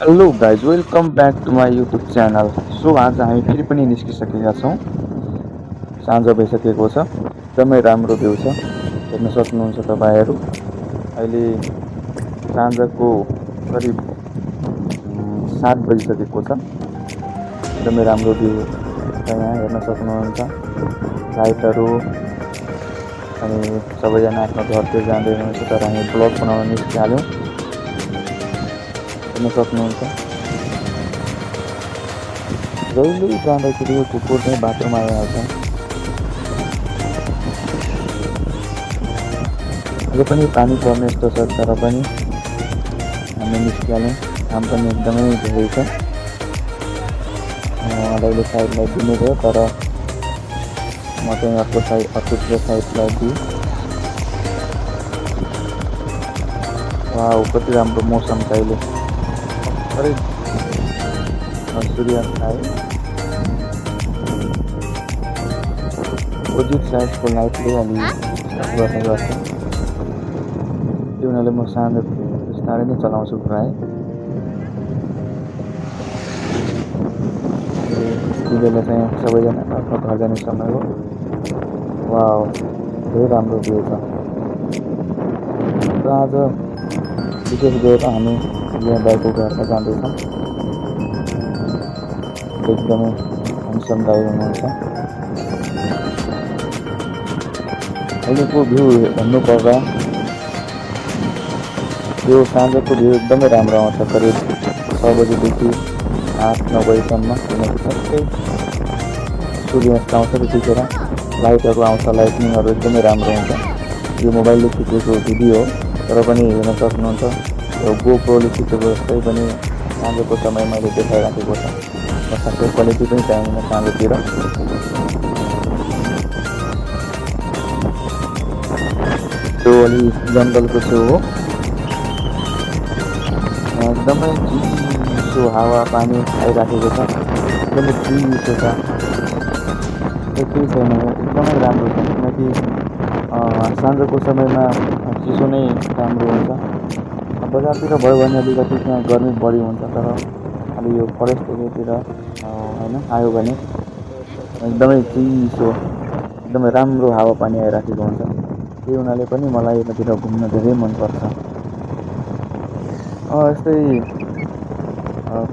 Hello guys, welcome back to my YouTube channel. So आज हामी फेरि पनि निस्किसकेका छौँ। साँझ भइसकेको छ, एकदमै राम्रो भ्यू छ, हेर्न सक्नुहुन्छ तपाईँहरू। अहिले साँझको करिब 7 बजिसकेको छ। एकदमै राम्रो भ्यू छ, यहाँ हेर्न सक्नुहुन्छ। लाइटहरू अनि सबैजना आफ्नो घरतिर जाँदै हुनुहुन्छ, तर हामी ब्लग बनाउन निस्किहाल्यौँ, हेर्न सक्नुहुन्छ। जहिले जाँदाखेरि यो कुकुर चाहिँ बाटोमा आइहाल्छ। अझै पनि पानी पर्ने जस्तो छ, तर पनि हामी निस्किहाल्यौँ। घाम पनि एकदमै धेरै छ। अहिले साइडलाई दिनु भयो, तर म चाहिँ अर्कोतिर साइडलाई दिएँ। कति राम्रो मौसम छ अहिले। भर्खरै सूर्यास्त आयो। अपोजिट साइडको लाइटले अलि डिस्टर्ब गर्ने गर्छ, त्यो हुनाले म साँझ बिस्तारै नै चलाउँछु प्राय। यति बेला चाहिँ सबैजना आफ्नो घर जाने समय हो। धेरै राम्रो भ्यू छ। र आज विशेष गरेर हामी यहाँ दाइको घरमा जाँदैछौँ। एकदमै ह्यान्डसम दाइ हुनुहुन्छ। अहिलेको भ्यू भन्नुपर्दा यो साँझको भ्यू एकदमै राम्रो आउँछ, करिब 6 बजीदेखि 8-9 बजीसम्म, किनकि सबै सूर्यास्त आउँछ। त्यतिखेर लाइटहरू आउँछ, लाइटनिङहरू एकदमै राम्रो हुन्छ। यो मोबाइलले खिचेको भिडियो हो, तर पनि हेर्न सक्नुहुन्छ यो गोप्रोले खिचेको जस्तै पनि साँझको समय मैले देखाइराखेको छ। साथै क्वालिटी पनि चाहिँदैन साँझतिर। त्यो अलि जङ्गलको छेउ हो, एकदमै चिसो हावा पानी आइराखेको छ, एकदमै चिसो छ। केही छैन, एकदमै राम्रो छ, किनकि साँझको समयमा चिसो नै राम्रो हुन्छ। बजारतिर भयो भने अलिकति त्यहाँ गर्मी बढी हुन्छ, तर अलि यो फरेस्ट एरियातिर होइन आयो भने एकदमै चिसो, एकदमै राम्रो हावापानी आइराखेको हुन्छ। त्यही हुनाले पनि मलाई यतातिर घुम्न धेरै मनपर्छ। यस्तै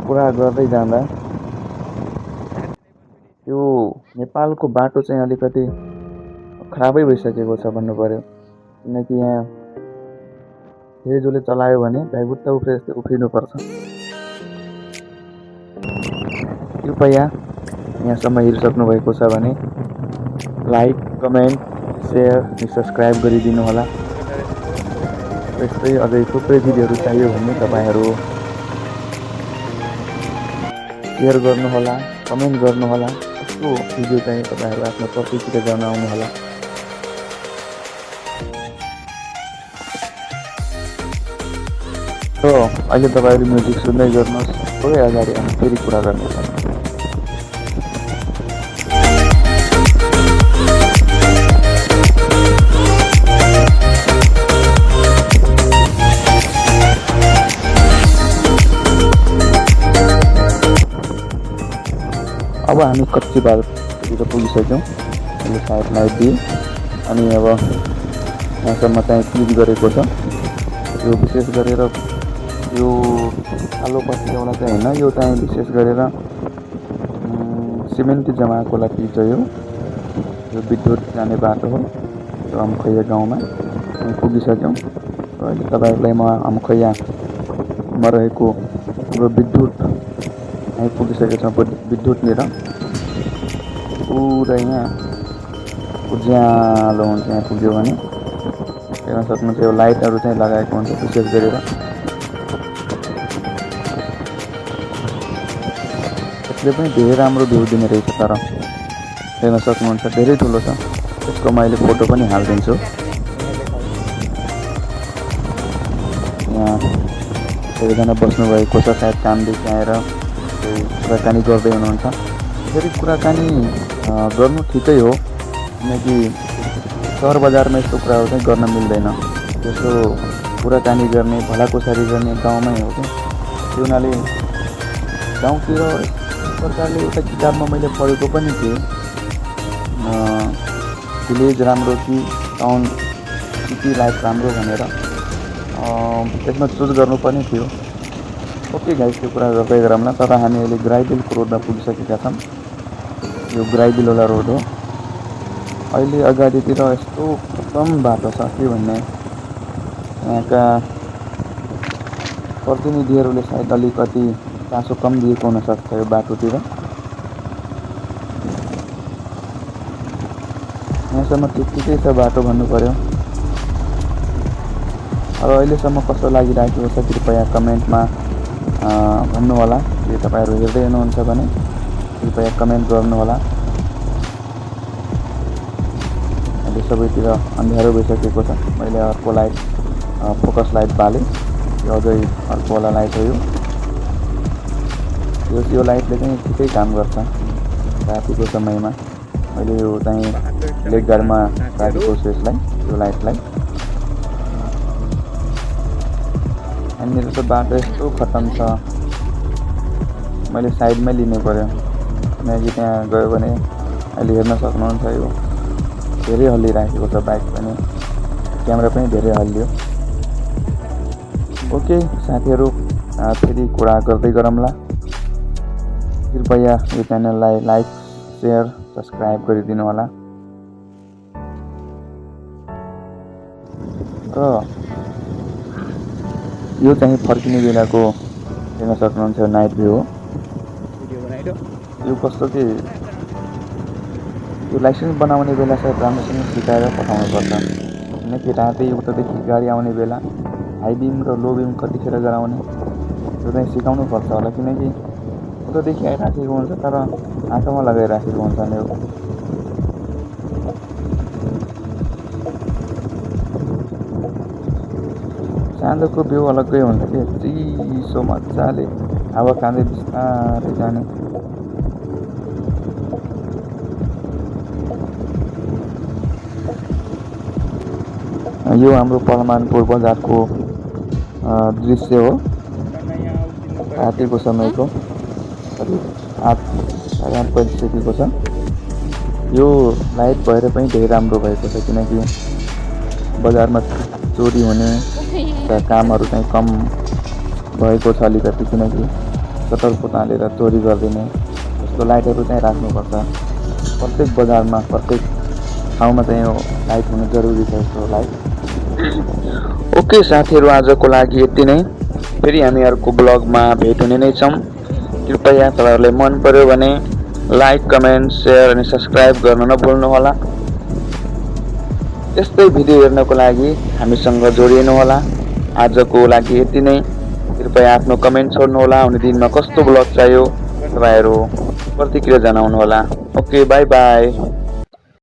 कुरा गर्दै जाँदा यो नेपालको बाटो चाहिँ अलिकति खराबै भइसकेको छ भन्नु पर्यो, किनकि यहाँ धेरै जसले चलायो भने भ्याइबुट्ट उफ्रिनुपर्छ। कृपया यहाँसम्म हेरिसक्नु भएको छ भने लाइक, कमेन्ट, सेयर अनि सब्सक्राइब गरिदिनु होला। यस्तै अझै थुप्रै भिडियोहरू चाहियो भने तपाईँहरू सेयर गर्नुहोला, कमेन्ट गर्नुहोला। कस्तो भिडियो चाहिँ तपाईँहरू आफ्नो प्रतिक्रिया जनाउनुहोला। र अहिले तपाईँहरू म्युजिक सुन्दै गर्नुहोस्, थोरै अगाडि हामी फेरि कुरा गर्नेछौँ। अब हामी कच्ची बाटोतिर पुगिसक्यौँ। अहिले साइड लाइट दिए अनि अब यहाँसम्म चाहिँ क्लिक गरेको छ। यो विशेष गरेर यो कालो पत्रिकावाला चाहिँ होइन, यो चाहिँ विशेष गरेर सिमेन्ट जमाएको लागि चाहिँ यो विद्युत जाने बाटो हो। यो अमखैया गाउँमा हामी पुगिसक्यौँ। र अहिले तपाईँहरूलाई म अमखैयामा रहेको हाम्रो विद्युत हामी पुगिसकेको छौँ। विद्युतनिर पुरा यहाँ उज्यालो हुन्छ। यहाँ पुग्यो भने हेर्न सक्नुहुन्छ, यो लाइटहरू चाहिँ लगाएको हुन्छ विशेष गरेर। यसले पनि धेरै राम्रो भ्यू दिने रहेछ, तर हेर्न सक्नुहुन्छ धेरै ठुलो छ। यसको मैले फोटो पनि हालिदिन्छु। यहाँ धेरैजना बस्नुभएको छ, सायद कामदेखि आएर कुराकानी गर्दै हुनुहुन्छ। यसरी कुराकानी गर्नु ठिकै हो, किनकि सहर बजारमा यस्तो कुराहरू चाहिँ गर्न मिल्दैन। यसो कुराकानी गर्ने, भलाकुसारी गर्ने गाउँमै हो क्या। त्यो हुनाले गाउँतिर प्रकारले एउटा किताबमा मैले पढेको पनि थिएँ, भिलेज राम्रो कि टाउन सिटी लाइफ राम्रो भनेर। त्यसमा चुज गर्नुपर्ने थियो। ओके गाइस, त्यो कुरा गर्दै गरौँला। तर हामी अहिले ग्राइबिलको रोडमा पुगिसकेका छौँ। यो ग्राइबिलवाला रोड हो। अहिले अगाडितिर यस्तो खतम बाटो छ के भन्ने। यहाँका प्रतिनिधिहरूले सायद अलिकति चासो कम दिएको हुनसक्छ यो बाटोतिर। यहाँसम्म त्यत्तिकै छ बाटो भन्नु पर्यो। अब अहिलेसम्म कस्तो लागिरहेको छ कृपया कमेन्टमा भन्नुहोला। के तपाईँहरू हेर्दै हुनुहुन्छ भने कृपया कमेन्ट गर्नुहोला। अहिले सबैतिर अँध्यारो भइसकेको छ। मैले अर्को लाइट फोकस लाइट बालेँ। यो अझै अर्कोवाला लाइट हो। यो लाइटले चाहिँ ठिकै काम गर्छ रातिको समयमा। मैले यो चाहिँ लेक गार्डमा राखेको छु यसलाई, यो लाइटलाई। यहाँनिर त बाटो यस्तो खतम छ, मैले साइडमै लिनु पर्यो किनकि त्यहाँ गयो भने अहिले हेर्न सक्नुहुन्छ यो धेरै हल्लिराखेको छ। बाइक पनि, क्यामेरा पनि धेरै हल्लियो। ओके साथीहरू, फेरि कुरा गर्दै गरौँला। कृपया यो च्यानललाई लाइक, सेयर, सब्सक्राइब गरिदिनु होला। र यो चाहिँ फर्किने बेलाको हेर्न सक्नुहुन्छ नाइट भ्यू हो। यो कस्तो कि यो लाइसेन्स बनाउने बेला चाहिँ राम्रोसँग सिकाएर पठाउनु पर्छ। किनकि राति उतादेखि गाडी आउने बेला हाई बिम र लो बिम कतिखेर गराउने त्यो चाहिँ सिकाउनु पर्छ होला। किनकि उतादेखि आइराखेको हुन्छ तर आँखामा लगाइराखेको हुन्छ नि। साँझको भ्यू अलग्गै हुन्छ कि, चिसो मजाले हावा खाँदै बिस्तारै जाने। यो हाम्रो परमानपुर बजारको दृश्य हो। रातिको समयको करिब 8-8:30 बजिसकेको छ। यो लाइट भएर पनि धेरै राम्रो भएको छ किनकि बजारमा चोरी हुने र कामहरू चाहिँ कम भएको छ अलिकति। किनकि सतर्कता हालेर चोरी गरिदिने जस्तो लाइटहरू चाहिँ राख्नुपर्छ प्रत्येक बजारमा, प्रत्येक ठाउँमा चाहिँ यो लाइट हुनु जरुरी छ, यस्तो लाइट। ओके साथीहरू, आजको लागि यति नै। फेरि हामी अर्को ब्लगमा भेट हुने नै छौँ। कृपया तपाईँहरूलाई मन पर्यो भने लाइक, कमेन्ट, सेयर अनि सब्सक्राइब गर्न नभुल्नुहोला। यस्तै भिडियो हेर्नको लागि हामीसँग जोडिनुहोला। आजको लागि यति नै। कृपया आफ्नो कमेन्ट छोड्नुहोला। आउने दिनमा कस्तो ब्लग चाहियो तपाईँहरू प्रतिक्रिया जनाउनुहोला। Okay, by by.